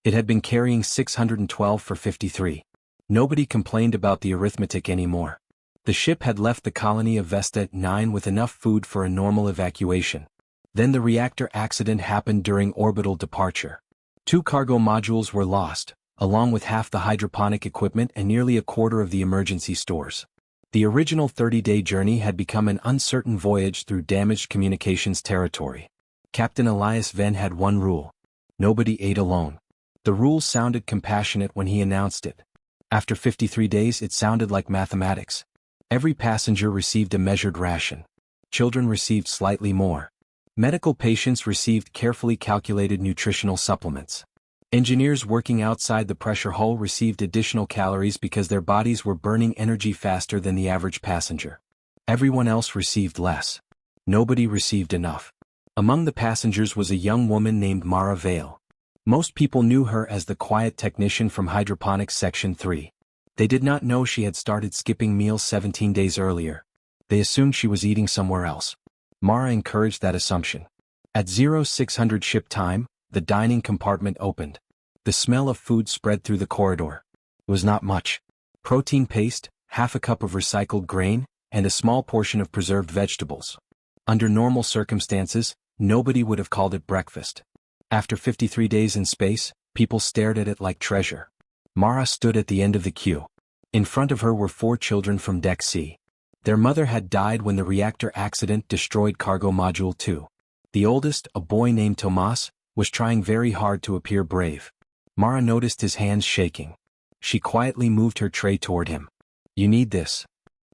It had been carrying 612 for 53. Nobody complained about the arithmetic anymore. The ship had left the colony of Vesta at 9 with enough food for a normal evacuation. Then the reactor accident happened during orbital departure. 2 cargo modules were lost, along with half the hydroponic equipment and nearly a quarter of the emergency stores. The original 30-day journey had become an uncertain voyage through damaged communications territory. Captain Elias Venn had one rule: nobody ate alone. The rule sounded compassionate when he announced it. After 53 days it sounded like mathematics. Every passenger received a measured ration. Children received slightly more. Medical patients received carefully calculated nutritional supplements. Engineers working outside the pressure hull received additional calories because their bodies were burning energy faster than the average passenger. Everyone else received less. Nobody received enough. Among the passengers was a young woman named Mara Vale. Most people knew her as the quiet technician from Hydroponics Section 3. They did not know she had started skipping meals 17 days earlier. They assumed she was eating somewhere else. Mara encouraged that assumption. At 0600 ship time, the dining compartment opened. The smell of food spread through the corridor. It was not much. Protein paste, half a cup of recycled grain, and a small portion of preserved vegetables. Under normal circumstances, nobody would have called it breakfast. After 53 days in space, people stared at it like treasure. Mara stood at the end of the queue. In front of her were 4 children from Deck C. Their mother had died when the reactor accident destroyed Cargo Module 2. The oldest, a boy named Tomas, was trying very hard to appear brave. Mara noticed his hands shaking. She quietly moved her tray toward him. "You need this."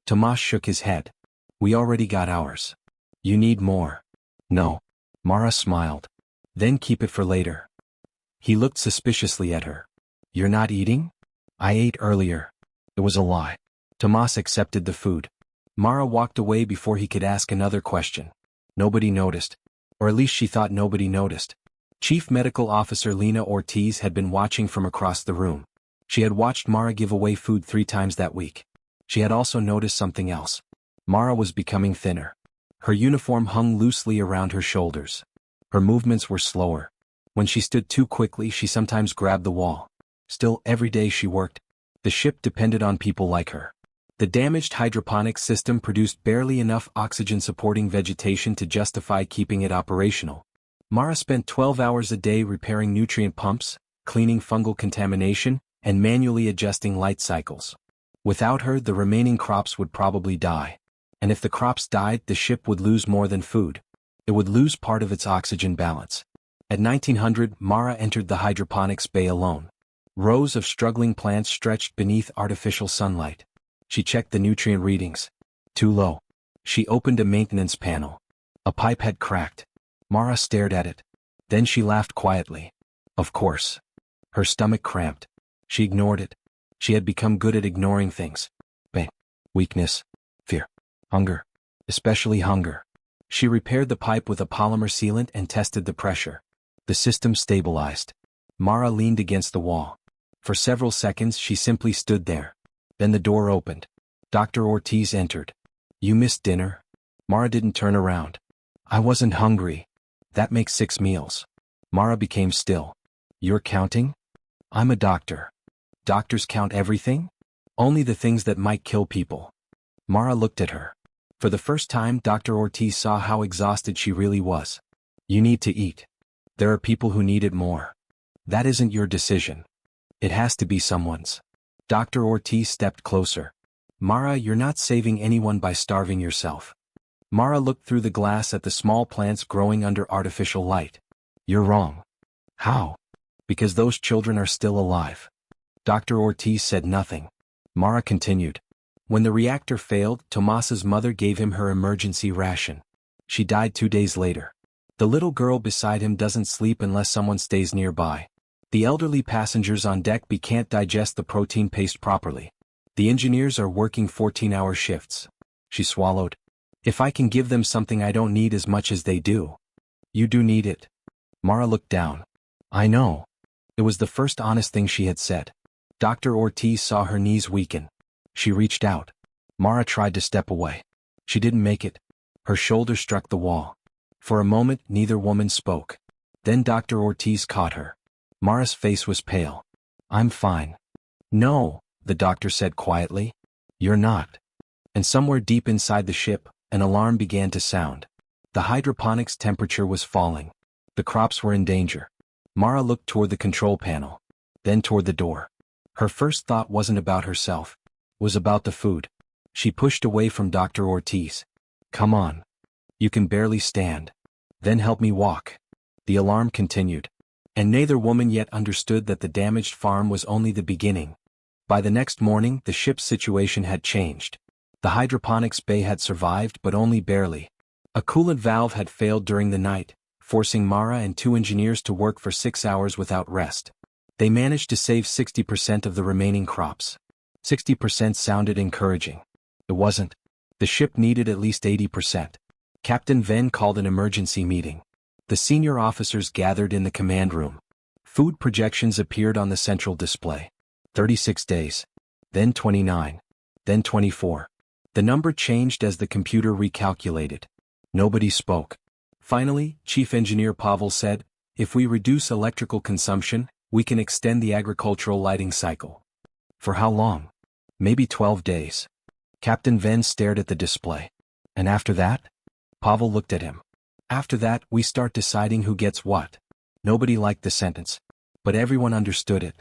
Tomas shook his head. "We already got ours." "You need more." "No." Mara smiled. "Then keep it for later." He looked suspiciously at her. "You're not eating?" "I ate earlier." It was a lie. Tomas accepted the food. Mara walked away before he could ask another question. Nobody noticed. Or at least she thought nobody noticed. Chief Medical Officer Lena Ortiz had been watching from across the room. She had watched Mara give away food 3 times that week. She had also noticed something else. Mara was becoming thinner. Her uniform hung loosely around her shoulders. Her movements were slower. When she stood too quickly, she sometimes grabbed the wall. Still, every day she worked. The ship depended on people like her. The damaged hydroponics system produced barely enough oxygen-supporting vegetation to justify keeping it operational. Mara spent 12 hours a day repairing nutrient pumps, cleaning fungal contamination, and manually adjusting light cycles. Without her, the remaining crops would probably die. And if the crops died, the ship would lose more than food. It would lose part of its oxygen balance. At 1900, Mara entered the hydroponics bay alone. Rows of struggling plants stretched beneath artificial sunlight. She checked the nutrient readings. Too low. She opened a maintenance panel. A pipe had cracked. Mara stared at it. Then she laughed quietly. Of course. Her stomach cramped. She ignored it. She had become good at ignoring things. Pain, weakness, fear, hunger. Especially hunger. She repaired the pipe with a polymer sealant and tested the pressure. The system stabilized. Mara leaned against the wall. For several seconds she simply stood there. Then the door opened. Dr. Ortiz entered. "You missed dinner?" Mara didn't turn around. "I wasn't hungry. That makes 6 meals." Mara became still. "You're counting?" "I'm a doctor." "Doctors count everything?" "Only the things that might kill people." Mara looked at her. For the first time, Dr. Ortiz saw how exhausted she really was. "You need to eat. There are people who need it more. That isn't your decision. It has to be someone's." Dr. Ortiz stepped closer. "Mara, you're not saving anyone by starving yourself." Mara looked through the glass at the small plants growing under artificial light. "You're wrong." "How?" "Because those children are still alive." Dr. Ortiz said nothing. Mara continued. "When the reactor failed, Tomas's mother gave him her emergency ration. She died 2 days later. The little girl beside him doesn't sleep unless someone stays nearby. The elderly passengers on deck can't digest the protein paste properly. The engineers are working 14-hour shifts." She swallowed. "If I can give them something I don't need as much as they do." "You do need it." Mara looked down. "I know." It was the first honest thing she had said. Dr. Ortiz saw her knees weaken. She reached out. Mara tried to step away. She didn't make it. Her shoulder struck the wall. For a moment, neither woman spoke. Then Dr. Ortiz caught her. Mara's face was pale. I'm fine. No, the doctor said quietly. You're not. And somewhere deep inside the ship, an alarm began to sound. The hydroponics temperature was falling. The crops were in danger. Mara looked toward the control panel, then toward the door. Her first thought wasn't about herself. It was about the food. She pushed away from Dr. Ortiz. Come on. You can barely stand. Then help me walk. The alarm continued. And neither woman yet understood that the damaged farm was only the beginning. By the next morning, the ship's situation had changed. The hydroponics bay had survived, but only barely. A coolant valve had failed during the night, forcing Mara and 2 engineers to work for 6 hours without rest. They managed to save 60% of the remaining crops. 60% sounded encouraging. It wasn't. The ship needed at least 80%. Captain Venn called an emergency meeting. The senior officers gathered in the command room. Food projections appeared on the central display. 36 days. Then 29. Then 24. The number changed as the computer recalculated. Nobody spoke. Finally, Chief Engineer Pavel said, if we reduce electrical consumption, we can extend the agricultural lighting cycle. For how long? Maybe 12 days. Captain Venn stared at the display. And after that? Pavel looked at him. After that, we start deciding who gets what. Nobody liked the sentence, but everyone understood it.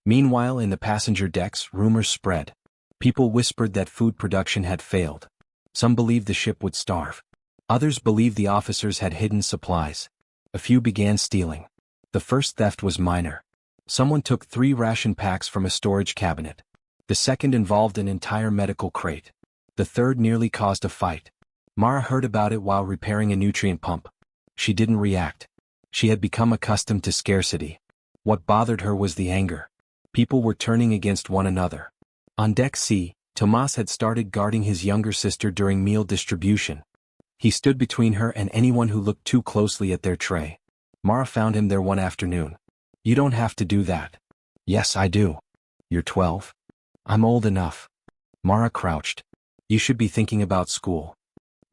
Meanwhile, in the passenger decks, rumors spread. People whispered that food production had failed. Some believed the ship would starve. Others believed the officers had hidden supplies. A few began stealing. The first theft was minor. Someone took 3 ration packs from a storage cabinet. The second involved an entire medical crate. The third nearly caused a fight. Mara heard about it while repairing a nutrient pump. She didn't react. She had become accustomed to scarcity. What bothered her was the anger. People were turning against one another. On Deck C, Tomas had started guarding his younger sister during meal distribution. He stood between her and anyone who looked too closely at their tray. Mara found him there one afternoon. You don't have to do that. Yes, I do. You're 12? I'm old enough. Mara crouched. You should be thinking about school.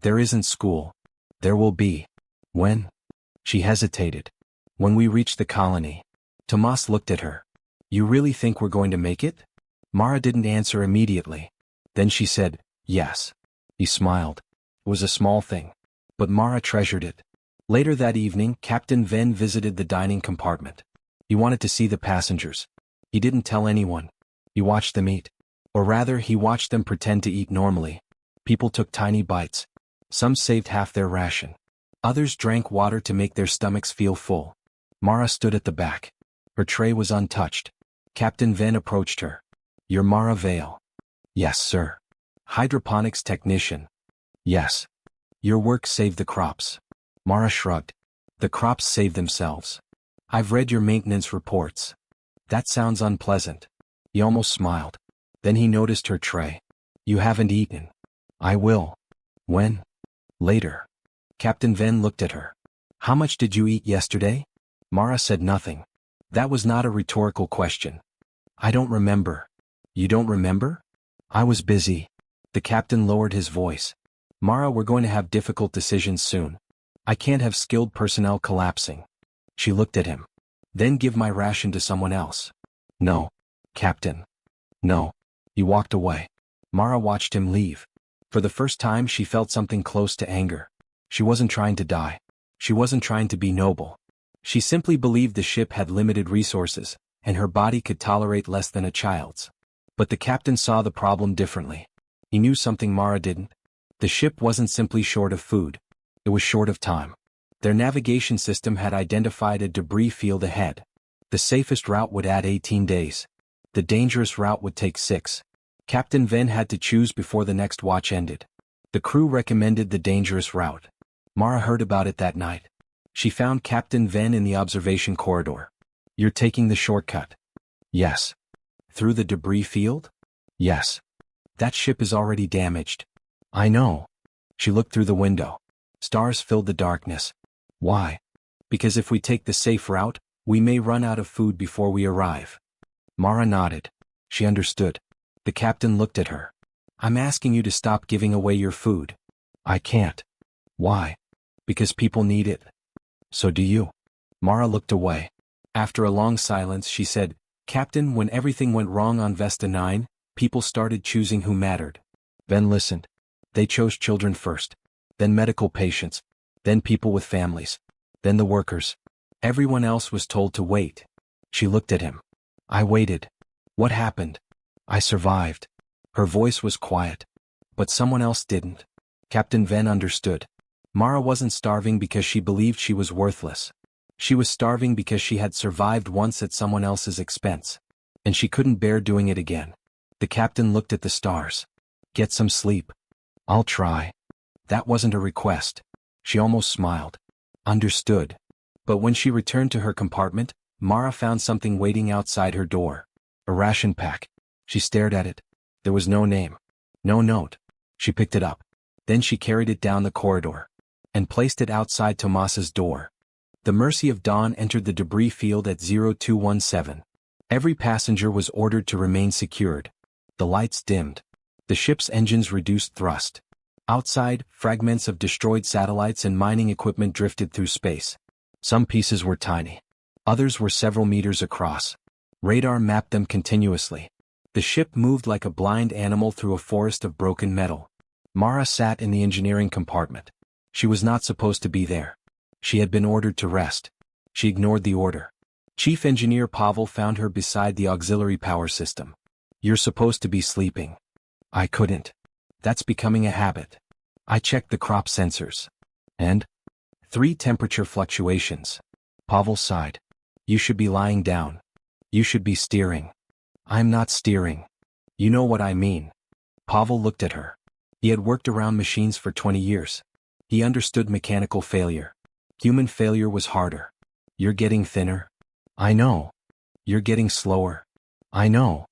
There isn't school. There will be. When? She hesitated. When we reach the colony. Tomas looked at her. You really think we're going to make it? Mara didn't answer immediately. Then she said, yes. He smiled. It was a small thing. But Mara treasured it. Later that evening, Captain Venn visited the dining compartment. He wanted to see the passengers. He didn't tell anyone. He watched them eat. Or rather, he watched them pretend to eat normally. People took tiny bites. Some saved half their ration. Others drank water to make their stomachs feel full. Mara stood at the back. Her tray was untouched. Captain Venn approached her. You're Mara Vale. Yes, sir. Hydroponics technician. Yes. Your work saved the crops. Mara shrugged. The crops saved themselves. I've read your maintenance reports. That sounds unpleasant. He almost smiled. Then he noticed her tray. You haven't eaten. I will. When? Later. Captain Venn looked at her. How much did you eat yesterday? Mara said nothing. That was not a rhetorical question. I don't remember. You don't remember? I was busy. The captain lowered his voice. Mara, we're going to have difficult decisions soon. I can't have skilled personnel collapsing. She looked at him. Then give my ration to someone else. No. Captain. No. He walked away. Mara watched him leave. For the first time she felt something close to anger. She wasn't trying to die. She wasn't trying to be noble. She simply believed the ship had limited resources, and her body could tolerate less than a child's. But the captain saw the problem differently. He knew something Mara didn't. The ship wasn't simply short of food. It was short of time. Their navigation system had identified a debris field ahead. The safest route would add 18 days. The dangerous route would take 6. Captain Venn had to choose before the next watch ended. The crew recommended the dangerous route. Mara heard about it that night. She found Captain Venn in the observation corridor. You're taking the shortcut. Yes. Through the debris field? Yes. That ship is already damaged. I know. She looked through the window. Stars filled the darkness. Why? Because if we take the safe route, we may run out of food before we arrive. Mara nodded. She understood. The captain looked at her. I'm asking you to stop giving away your food. I can't. Why? Because people need it. So do you. Mara looked away. After a long silence she said, "Captain, when everything went wrong on Vesta 9, people started choosing who mattered." Ben listened. They chose children first, then medical patients, then people with families, then the workers. Everyone else was told to wait. She looked at him. "I waited. What happened? I survived." Her voice was quiet. "But someone else didn't." Captain Ven understood. Mara wasn't starving because she believed she was worthless. She was starving because she had survived once at someone else's expense. And she couldn't bear doing it again. The captain looked at the stars. "Get some sleep." "I'll try." That wasn't a request. She almost smiled. Understood. But when she returned to her compartment, Mara found something waiting outside her door. A ration pack. She stared at it. There was no name. No note. She picked it up. Then she carried it down the corridor. And placed it outside Tomas's door. The Mercy of Dawn entered the debris field at 0217. Every passenger was ordered to remain secured. The lights dimmed. The ship's engines reduced thrust. Outside, fragments of destroyed satellites and mining equipment drifted through space. Some pieces were tiny. Others were several meters across. Radar mapped them continuously. The ship moved like a blind animal through a forest of broken metal. Mara sat in the engineering compartment. She was not supposed to be there. She had been ordered to rest. She ignored the order. Chief Engineer Pavel found her beside the auxiliary power system. "You're supposed to be sleeping." "I couldn't. That's becoming a habit." "I checked the crop sensors." "And?" "3 temperature fluctuations." Pavel sighed. "You should be lying down. You should be steering." "I'm not steering." "You know what I mean." Pavel looked at her. He had worked around machines for 20 years. He understood mechanical failure. Human failure was harder. "You're getting thinner." "I know." "You're getting slower." "I know."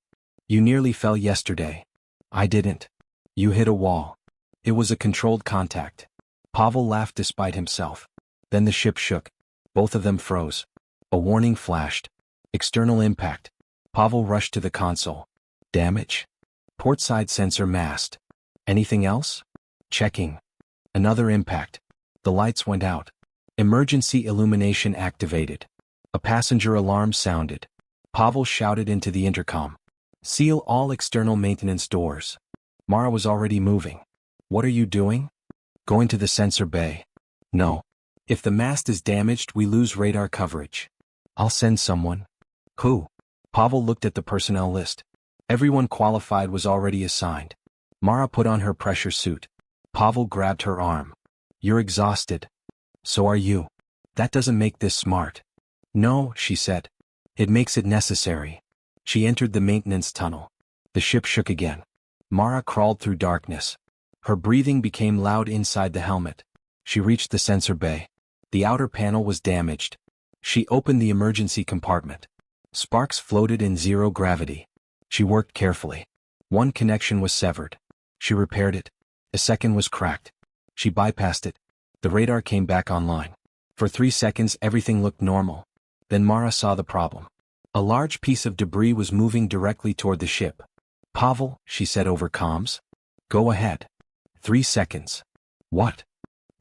"You nearly fell yesterday." "I didn't." "You hit a wall." "It was a controlled contact." Pavel laughed despite himself. Then the ship shook. Both of them froze. A warning flashed. "External impact." Pavel rushed to the console. "Damage?" "Portside sensor mast." "Anything else?" "Checking." Another impact. The lights went out. Emergency illumination activated. A passenger alarm sounded. Pavel shouted into the intercom. "Seal all external maintenance doors." Mara was already moving. "What are you doing?" "Going to the sensor bay." "No. If the mast is damaged, we lose radar coverage." "I'll send someone." "Who?" Pavel looked at the personnel list. Everyone qualified was already assigned. Mara put on her pressure suit. Pavel grabbed her arm. "You're exhausted." "So are you." "That doesn't make this smart." "No," she said. "It makes it necessary." She entered the maintenance tunnel. The ship shook again. Mara crawled through darkness. Her breathing became loud inside the helmet. She reached the sensor bay. The outer panel was damaged. She opened the emergency compartment. Sparks floated in zero gravity. She worked carefully. One connection was severed. She repaired it. A second was cracked. She bypassed it. The radar came back online. For 3 seconds everything looked normal. Then Mara saw the problem. A large piece of debris was moving directly toward the ship. "Pavel," she said over comms. "Go ahead." 3 seconds. "What?"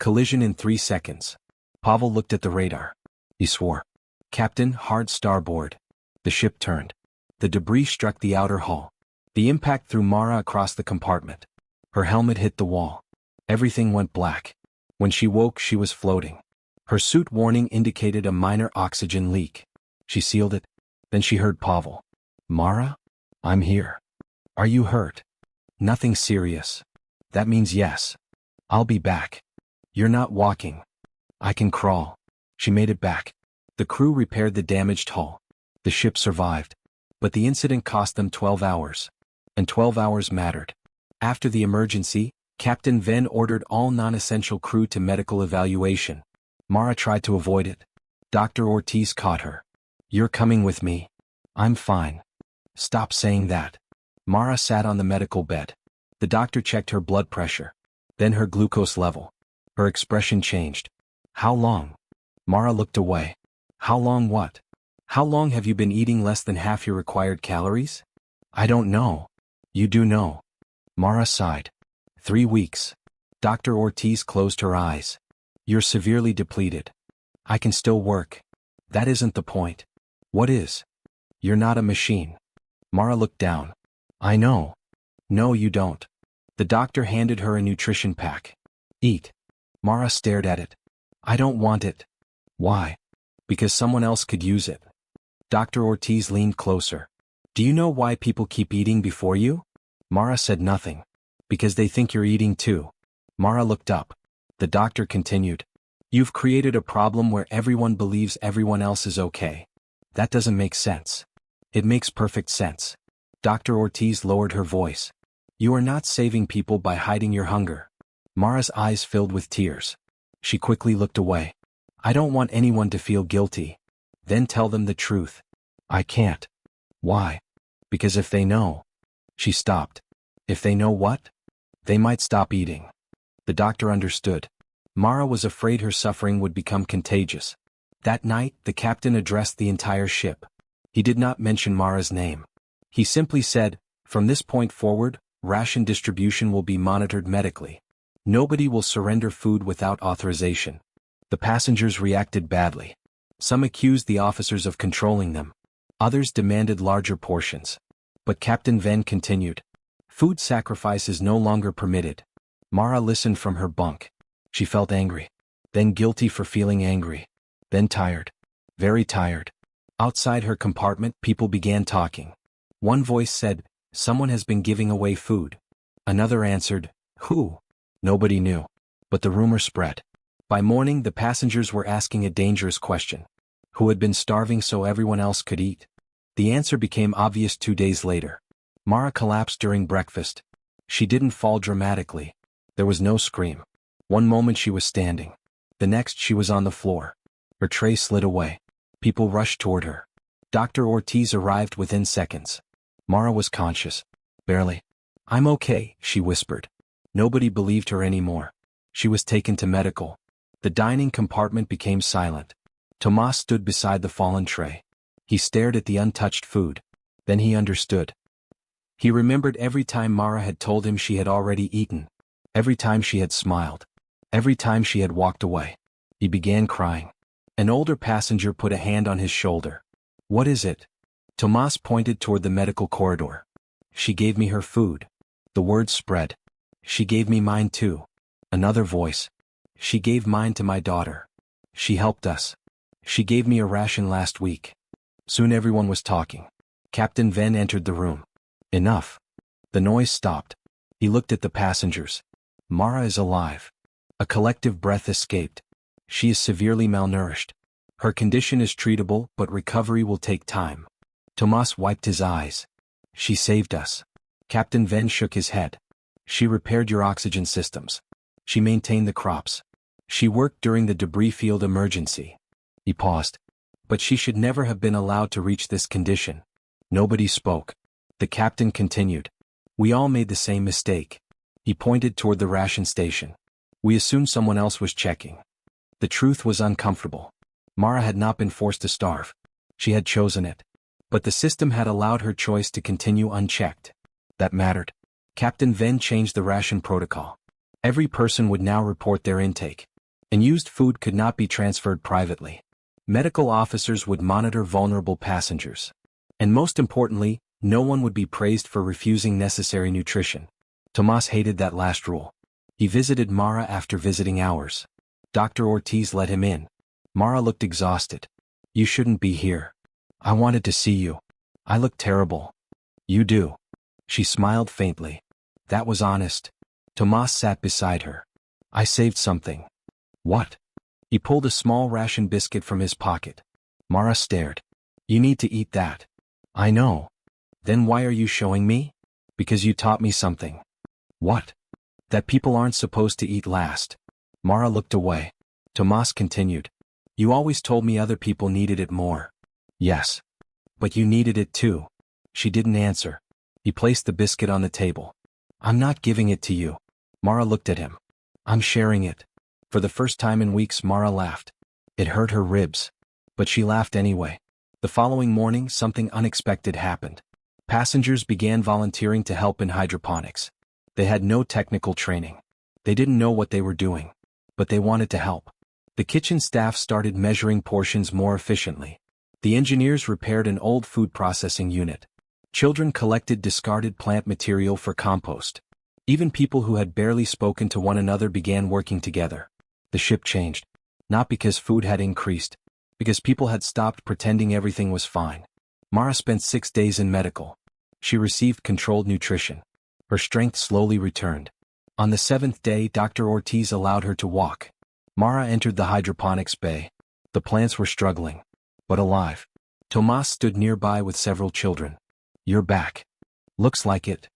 "Collision in 3 seconds." Pavel looked at the radar. He swore. "Captain, hard starboard." The ship turned. The debris struck the outer hull. The impact threw Mara across the compartment. Her helmet hit the wall. Everything went black. When she woke, she was floating. Her suit warning indicated a minor oxygen leak. She sealed it. Then she heard Pavel. "Mara? I'm here. Are you hurt?" "Nothing serious." "That means yes." "I'll be back." "You're not walking." "I can crawl." She made it back. The crew repaired the damaged hull. The ship survived. But the incident cost them 12 hours. And 12 hours mattered. After the emergency, Captain Ven ordered all non-essential crew to medical evaluation. Mara tried to avoid it. Dr. Ortiz caught her. "You're coming with me." "I'm fine." "Stop saying that." Mara sat on the medical bed. The doctor checked her blood pressure. Then her glucose level. Her expression changed. "How long?" Mara looked away. "How long what?" "How long have you been eating less than half your required calories?" "I don't know." "You do know." Mara sighed. 3 weeks. Dr. Ortiz closed her eyes. "You're severely depleted." "I can still work." "That isn't the point." What is? You're not a machine. Mara looked down. I know. No, you don't. The doctor handed her a nutrition pack. Eat. Mara stared at it. I don't want it. Why? Because someone else could use it. Dr. Ortiz leaned closer. Do you know why people keep eating before you? Mara said nothing. Because they think you're eating too. Mara looked up. The doctor continued. You've created a problem where everyone believes everyone else is okay. That doesn't make sense. It makes perfect sense. Dr. Ortiz lowered her voice. You are not saving people by hiding your hunger. Mara's eyes filled with tears. She quickly looked away. I don't want anyone to feel guilty. Then tell them the truth. I can't. Why? Because if they know. She stopped. If they know what? They might stop eating. The doctor understood. Mara was afraid her suffering would become contagious. That night, the captain addressed the entire ship. He did not mention Mara's name. He simply said, from this point forward, ration distribution will be monitored medically. Nobody will surrender food without authorization. The passengers reacted badly. Some accused the officers of controlling them. Others demanded larger portions. But Captain Venn continued. Food sacrifice is no longer permitted. Mara listened from her bunk. She felt angry. Then guilty for feeling angry. Then tired. Very tired. Outside her compartment, people began talking. One voice said, someone has been giving away food. Another answered, who? Nobody knew. But the rumor spread. By morning, the passengers were asking a dangerous question. Who had been starving so everyone else could eat? The answer became obvious 2 days later. Mara collapsed during breakfast. She didn't fall dramatically. There was no scream. One moment she was standing. The next she was on the floor. Her tray slid away. People rushed toward her. Dr. Ortiz arrived within seconds. Mara was conscious. Barely. I'm okay, she whispered. Nobody believed her anymore. She was taken to medical. The dining compartment became silent. Tomas stood beside the fallen tray. He stared at the untouched food. Then he understood. He remembered every time Mara had told him she had already eaten. Every time she had smiled. Every time she had walked away. He began crying. An older passenger put a hand on his shoulder. What is it? Tomas pointed toward the medical corridor. She gave me her food. The word spread. She gave me mine too. Another voice. She gave mine to my daughter. She helped us. She gave me a ration last week. Soon everyone was talking. Captain Venn entered the room. Enough. The noise stopped. He looked at the passengers. Mara is alive. A collective breath escaped. She is severely malnourished. Her condition is treatable, but recovery will take time. Tomas wiped his eyes. She saved us. Captain Venn shook his head. She repaired your oxygen systems. She maintained the crops. She worked during the debris field emergency. He paused. But she should never have been allowed to reach this condition. Nobody spoke. The captain continued. We all made the same mistake. He pointed toward the ration station. We assumed someone else was checking. The truth was uncomfortable. Mara had not been forced to starve. She had chosen it. But the system had allowed her choice to continue unchecked. That mattered. Captain Venn changed the ration protocol. Every person would now report their intake. And used food could not be transferred privately. Medical officers would monitor vulnerable passengers. And most importantly, no one would be praised for refusing necessary nutrition. Tomas hated that last rule. He visited Mara after visiting hours. Dr. Ortiz let him in. Mara looked exhausted. You shouldn't be here. I wanted to see you. I look terrible. You do. She smiled faintly. That was honest. Tomas sat beside her. I saved something. What? He pulled a small ration biscuit from his pocket. Mara stared. You need to eat that. I know. Then why are you showing me? Because you taught me something. What? That people aren't supposed to eat last. Mara looked away. Tomas continued. You always told me other people needed it more. Yes. But you needed it too. She didn't answer. He placed the biscuit on the table. I'm not giving it to you. Mara looked at him. I'm sharing it. For the first time in weeks, Mara laughed. It hurt her ribs. But she laughed anyway. The following morning, something unexpected happened. Passengers began volunteering to help in hydroponics. They had no technical training. They didn't know what they were doing. But they wanted to help. The kitchen staff started measuring portions more efficiently. The engineers repaired an old food processing unit. Children collected discarded plant material for compost. Even people who had barely spoken to one another began working together. The ship changed. Not because food had increased, because people had stopped pretending everything was fine. Mara spent 6 days in medical. She received controlled nutrition. Her strength slowly returned. On the 7th day, Dr. Ortiz allowed her to walk. Mara entered the hydroponics bay. The plants were struggling, but alive. Tomas stood nearby with several children. "You're back." "Looks like it.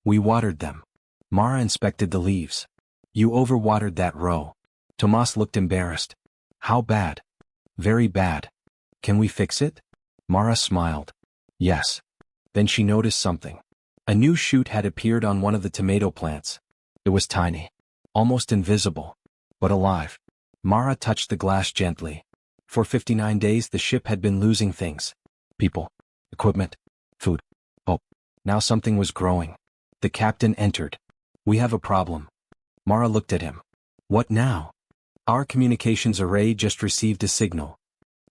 We watered them." Mara inspected the leaves. "You overwatered that row." Tomas looked embarrassed. "How bad?" "Very bad. Can we fix it?" Mara smiled. "Yes." Then she noticed something. A new shoot had appeared on one of the tomato plants. It was tiny, almost invisible, but alive. Mara touched the glass gently. For 59 days the ship had been losing things. People, equipment, food, hope. Now something was growing. The captain entered. "We have a problem." Mara looked at him. "What now?" "Our communications array just received a signal."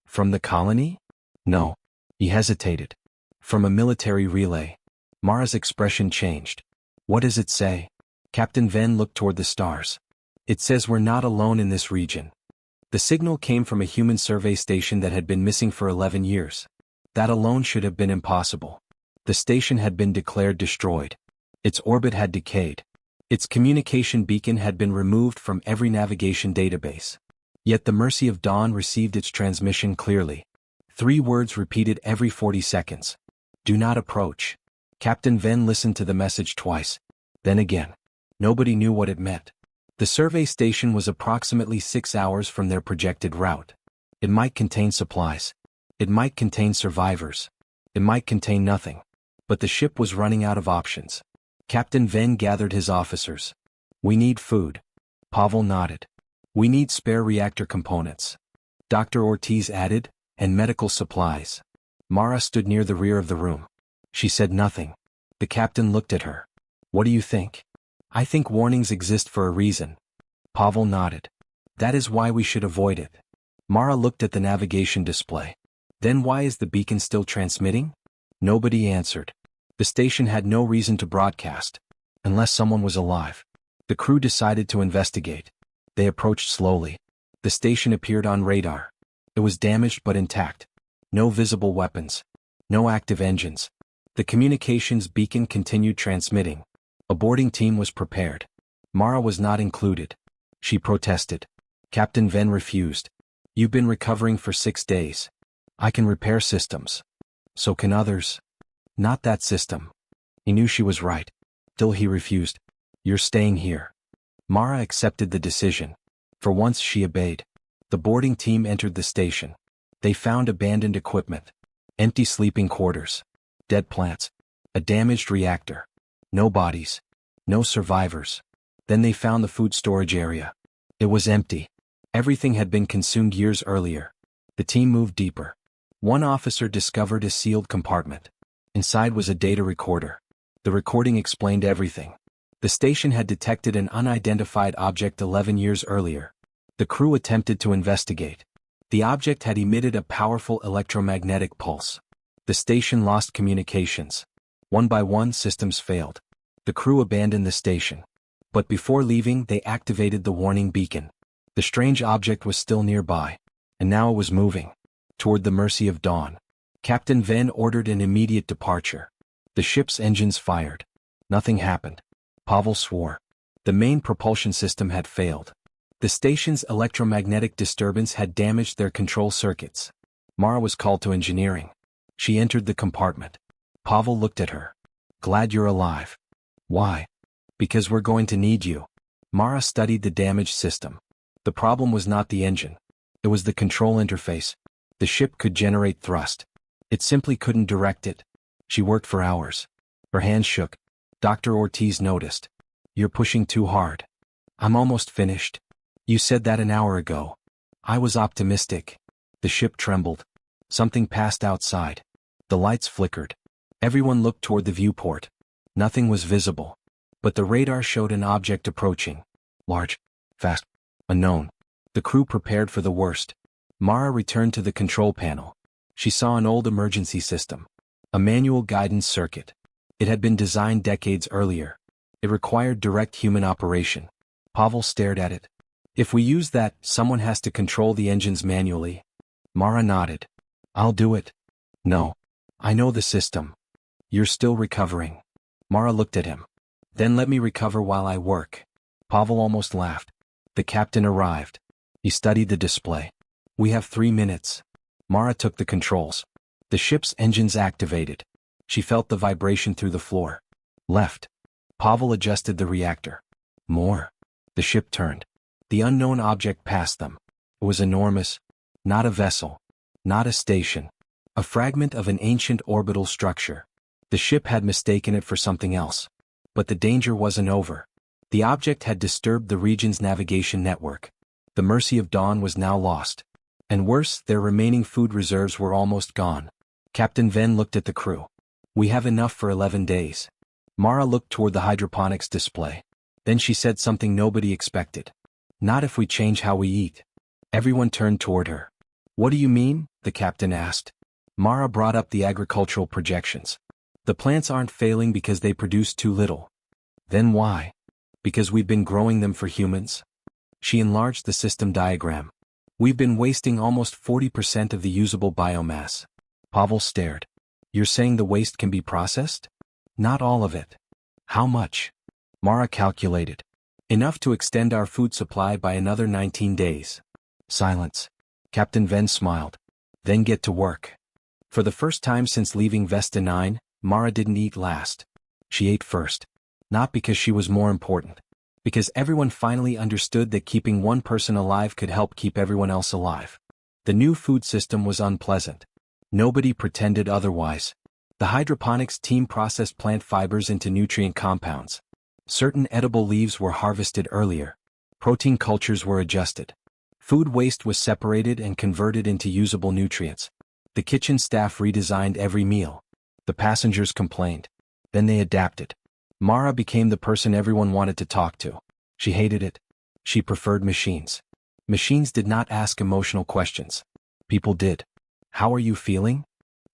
"From the colony?" "No." He hesitated. "From a military relay." Mara's expression changed. "What does it say?" Captain Venn looked toward the stars. "It says we're not alone in this region." The signal came from a human survey station that had been missing for 11 years. That alone should have been impossible. The station had been declared destroyed. Its orbit had decayed. Its communication beacon had been removed from every navigation database. Yet the Mercy of Dawn received its transmission clearly. 3 words repeated every 40 seconds. "Do not approach." Captain Venn listened to the message twice. Then again. Nobody knew what it meant. The survey station was approximately 6 hours from their projected route. It might contain supplies. It might contain survivors. It might contain nothing. But the ship was running out of options. Captain Venn gathered his officers. "We need food." Pavel nodded. "We need spare reactor components." Dr. Ortiz added, "And medical supplies." Mara stood near the rear of the room. She said nothing. The captain looked at her. "What do you think?" "I think warnings exist for a reason." Pavel nodded. "That is why we should avoid it." Mara looked at the navigation display. "Then why is the beacon still transmitting?" Nobody answered. The station had no reason to broadcast. Unless someone was alive. The crew decided to investigate. They approached slowly. The station appeared on radar. It was damaged but intact. No visible weapons. No active engines. The communications beacon continued transmitting. A boarding team was prepared. Mara was not included. She protested. Captain Venn refused. "You've been recovering for 6 days. I can repair systems. So can others." "Not that system." He knew she was right. Still he refused. "You're staying here." Mara accepted the decision. For once she obeyed. The boarding team entered the station. They found abandoned equipment. Empty sleeping quarters. Dead plants. A damaged reactor. No bodies. No survivors. Then they found the food storage area. It was empty. Everything had been consumed years earlier. The team moved deeper. One officer discovered a sealed compartment. Inside was a data recorder. The recording explained everything. The station had detected an unidentified object 11 years earlier. The crew attempted to investigate. The object had emitted a powerful electromagnetic pulse. The station lost communications. One by one, systems failed. The crew abandoned the station. But before leaving, they activated the warning beacon. The strange object was still nearby. And now it was moving. Toward the Mercy of Dawn. Captain Venn ordered an immediate departure. The ship's engines fired. Nothing happened. Pavel swore. The main propulsion system had failed. The station's electromagnetic disturbance had damaged their control circuits. Mara was called to engineering. She entered the compartment. Pavel looked at her. "Glad you're alive." "Why?" "Because we're going to need you." Mara studied the damaged system. The problem was not the engine. It was the control interface. The ship could generate thrust. It simply couldn't direct it. She worked for hours. Her hands shook. Dr. Ortiz noticed. "You're pushing too hard." "I'm almost finished." "You said that an hour ago." "I was optimistic." The ship trembled. Something passed outside. The lights flickered. Everyone looked toward the viewport. Nothing was visible. But the radar showed an object approaching. Large. Fast. Unknown. The crew prepared for the worst. Mara returned to the control panel. She saw an old emergency system. A manual guidance circuit. It had been designed decades earlier. It required direct human operation. Pavel stared at it. If we use that, someone has to control the engines manually. Mara nodded. I'll do it. No. I know the system. You're still recovering. Mara looked at him. Then let me recover while I work. Pavel almost laughed. The captain arrived. He studied the display. We have 3 minutes. Mara took the controls. The ship's engines activated. She felt the vibration through the floor. Left. Pavel adjusted the reactor. More. The ship turned. The unknown object passed them. It was enormous. Not a vessel. Not a station. A fragment of an ancient orbital structure. The ship had mistaken it for something else. But the danger wasn't over. The object had disturbed the region's navigation network. The Mercy of Dawn was now lost. And worse, their remaining food reserves were almost gone. Captain Venn looked at the crew. We have enough for 11 days. Mara looked toward the hydroponics display. Then she said something nobody expected. Not if we change how we eat. Everyone turned toward her. What do you mean? The captain asked. Mara brought up the agricultural projections. The plants aren't failing because they produce too little. Then why? Because we've been growing them for humans? She enlarged the system diagram. We've been wasting almost 40% of the usable biomass. Pavel stared. You're saying the waste can be processed? Not all of it. How much? Mara calculated. Enough to extend our food supply by another 19 days. Silence. Captain Venn smiled. Then get to work. For the first time since leaving Vesta 9, Mara didn't eat last. She ate first. Not because she was more important. Because everyone finally understood that keeping one person alive could help keep everyone else alive. The new food system was unpleasant. Nobody pretended otherwise. The hydroponics team processed plant fibers into nutrient compounds. Certain edible leaves were harvested earlier. Protein cultures were adjusted. Food waste was separated and converted into usable nutrients. The kitchen staff redesigned every meal. The passengers complained. Then they adapted. Mara became the person everyone wanted to talk to. She hated it. She preferred machines. Machines did not ask emotional questions. People did. How are you feeling?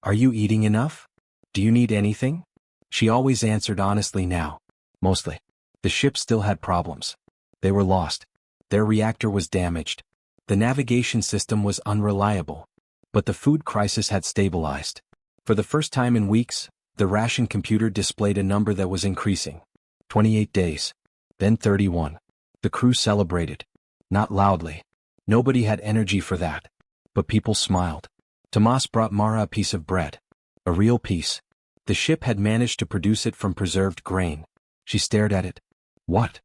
Are you eating enough? Do you need anything? She always answered honestly now. Mostly. The ship still had problems. They were lost. Their reactor was damaged. The navigation system was unreliable. But the food crisis had stabilized. For the first time in weeks, the ration computer displayed a number that was increasing. 28 days. Then 31. The crew celebrated. Not loudly. Nobody had energy for that. But people smiled. Tomas brought Mara a piece of bread. A real piece. The ship had managed to produce it from preserved grain. She stared at it. What?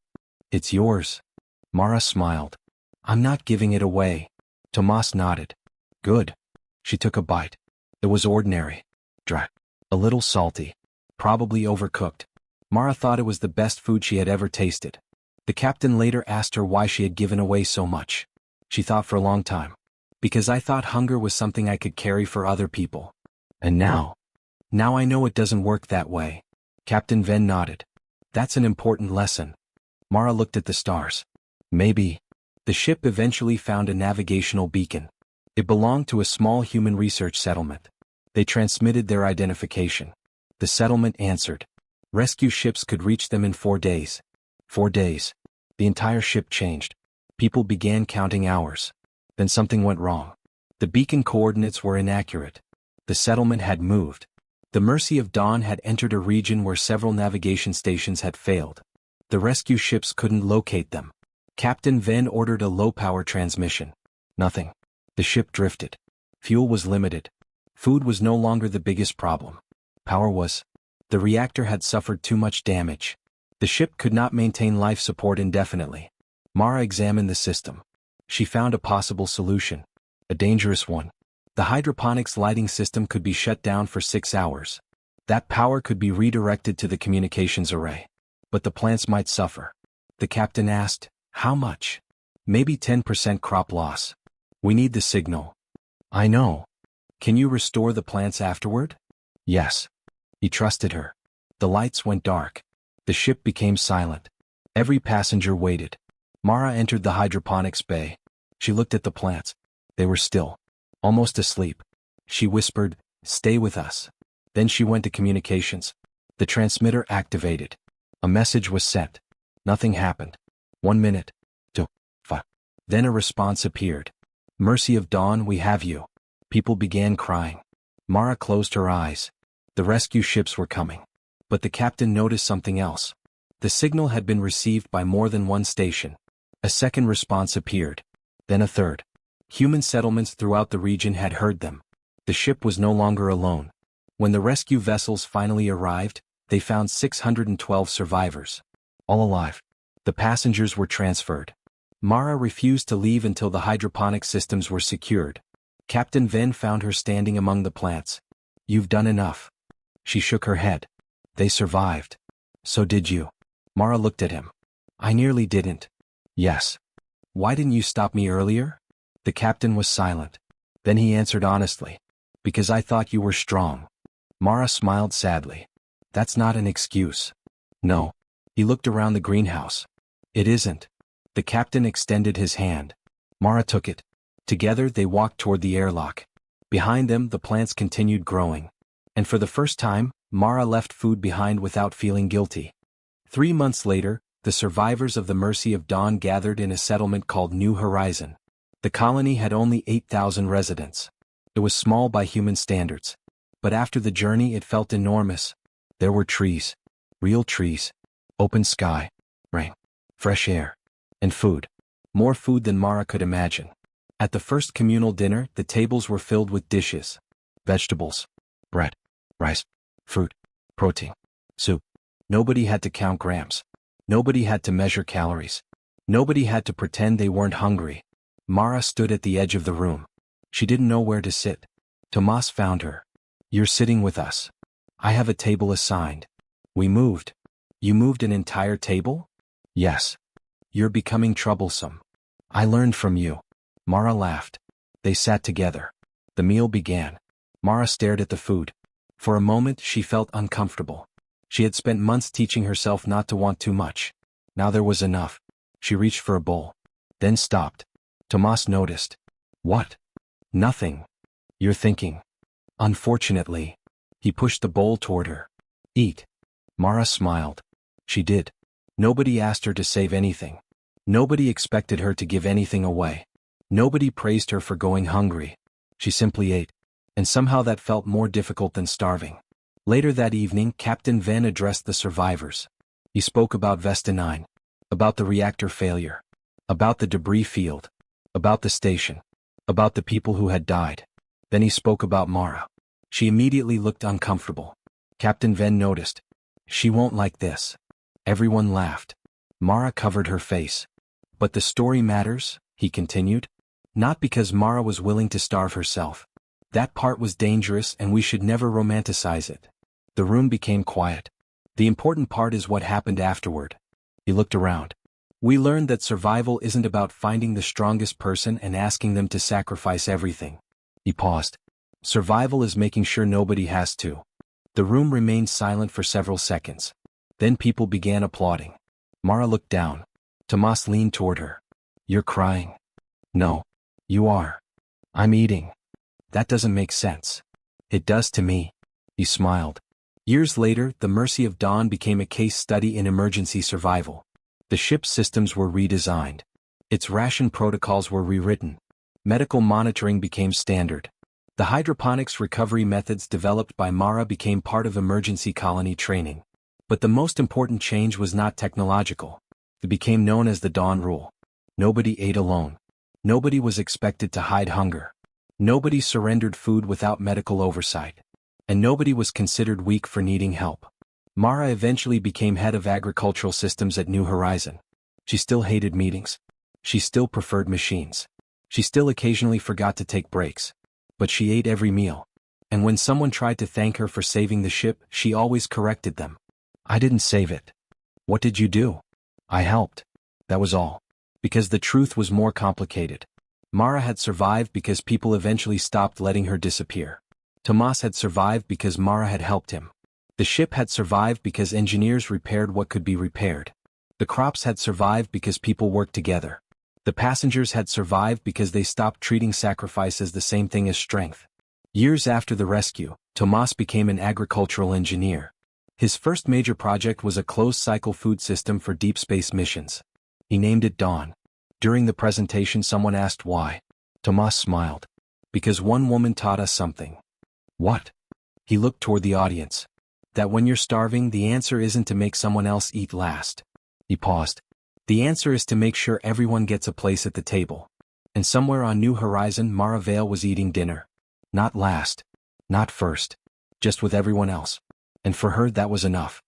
It's yours. Mara smiled. I'm not giving it away. Tomas nodded. Good. She took a bite. It was ordinary. Dry. A little salty. Probably overcooked. Mara thought it was the best food she had ever tasted. The captain later asked her why she had given away so much. She thought for a long time. Because I thought hunger was something I could carry for other people. And now? Now I know it doesn't work that way. Captain Venn nodded. That's an important lesson. Mara looked at the stars. Maybe. The ship eventually found a navigational beacon. It belonged to a small human research settlement. They transmitted their identification. The settlement answered. Rescue ships could reach them in 4 days. 4 days. The entire ship changed. People began counting hours. Then something went wrong. The beacon coordinates were inaccurate. The settlement had moved. The Mercy of Dawn had entered a region where several navigation stations had failed. The rescue ships couldn't locate them. Captain Venn ordered a low-power transmission. Nothing. The ship drifted. Fuel was limited. Food was no longer the biggest problem. Power was. The reactor had suffered too much damage. The ship could not maintain life support indefinitely. Mara examined the system. She found a possible solution. A dangerous one. The hydroponics lighting system could be shut down for 6 hours. That power could be redirected to the communications array. But the plants might suffer. The captain asked, how much? Maybe 10% crop loss. We need the signal. I know. Can you restore the plants afterward? Yes. He trusted her. The lights went dark. The ship became silent. Every passenger waited. Mara entered the hydroponics bay. She looked at the plants. They were still. Almost asleep. She whispered, "Stay with us." Then she went to communications. The transmitter activated. A message was sent. Nothing happened. 1 minute. 2. 5. Then a response appeared. "Mercy of Dawn, we have you." People began crying. Mara closed her eyes. The rescue ships were coming. But the captain noticed something else. The signal had been received by more than one station. A second response appeared. Then a third. Human settlements throughout the region had heard them. The ship was no longer alone. When the rescue vessels finally arrived, they found 612 survivors. All alive. The passengers were transferred. Mara refused to leave until the hydroponic systems were secured. Captain Ven found her standing among the plants. "You've done enough." She shook her head. "They survived." "So did you." Mara looked at him. "I nearly didn't." "Yes." "Why didn't you stop me earlier?" The captain was silent. Then he answered honestly. "Because I thought you were strong." Mara smiled sadly. "That's not an excuse." "No." He looked around the greenhouse. "It isn't." The captain extended his hand. Mara took it. Together they walked toward the airlock. Behind them the plants continued growing. And for the first time, Mara left food behind without feeling guilty. 3 months later, the survivors of the Mercy of Dawn gathered in a settlement called New Horizon. The colony had only 8,000 residents. It was small by human standards. But after the journey it felt enormous. There were trees. Real trees. Open sky. Rain. Fresh air. And food. More food than Mara could imagine. At the first communal dinner, the tables were filled with dishes. Vegetables. Bread. Rice. Fruit. Protein. Soup. Nobody had to count grams. Nobody had to measure calories. Nobody had to pretend they weren't hungry. Mara stood at the edge of the room. She didn't know where to sit. Tomas found her. "You're sitting with us. I have a table assigned." "We moved." "You moved an entire table?" "Yes." "You're becoming troublesome." "I learned from you." Mara laughed. They sat together. The meal began. Mara stared at the food. For a moment she felt uncomfortable. She had spent months teaching herself not to want too much. Now there was enough. She reached for a bowl. Then stopped. Tomas noticed. "What?" "Nothing." "You're thinking." "Unfortunately." He pushed the bowl toward her. "Eat." Mara smiled. She did. Nobody asked her to save anything. Nobody expected her to give anything away. Nobody praised her for going hungry. She simply ate. And somehow that felt more difficult than starving. Later that evening, Captain Ven addressed the survivors. He spoke about Vesta 9. About the reactor failure. About the debris field. About the station. About the people who had died. Then he spoke about Mara. She immediately looked uncomfortable. Captain Ven noticed. "She won't like this." Everyone laughed. Mara covered her face. "But the story matters," he continued. "Not because Mara was willing to starve herself. That part was dangerous and we should never romanticize it." The room became quiet. "The important part is what happened afterward." He looked around. "We learned that survival isn't about finding the strongest person and asking them to sacrifice everything." He paused. "Survival is making sure nobody has to." The room remained silent for several seconds. Then people began applauding. Mara looked down. Tomas leaned toward her. "You're crying." "No. You are." "I'm eating." "That doesn't make sense." "It does to me." He smiled. Years later, the Mercy of Dawn became a case study in emergency survival. The ship's systems were redesigned. Its ration protocols were rewritten. Medical monitoring became standard. The hydroponics recovery methods developed by Mara became part of emergency colony training. But the most important change was not technological. It became known as the Dawn Rule. Nobody ate alone. Nobody was expected to hide hunger. Nobody surrendered food without medical oversight. And nobody was considered weak for needing help. Mara eventually became head of agricultural systems at New Horizon. She still hated meetings. She still preferred machines. She still occasionally forgot to take breaks. But she ate every meal. And when someone tried to thank her for saving the ship, she always corrected them. "I didn't save it." "What did you do?" "I helped." That was all. Because the truth was more complicated. Mara had survived because people eventually stopped letting her disappear. Tomas had survived because Mara had helped him. The ship had survived because engineers repaired what could be repaired. The crops had survived because people worked together. The passengers had survived because they stopped treating sacrifice as the same thing as strength. Years after the rescue, Tomas became an agricultural engineer. His first major project was a closed-cycle food system for deep space missions. He named it Dawn. During the presentation someone asked why. Tomas smiled. Because one woman taught us something. What? He looked toward the audience. That when you're starving, the answer isn't to make someone else eat last. He paused. The answer is to make sure everyone gets a place at the table. And somewhere on New Horizon, Mara Vale was eating dinner. Not last. Not first. Just with everyone else. And for her that was enough.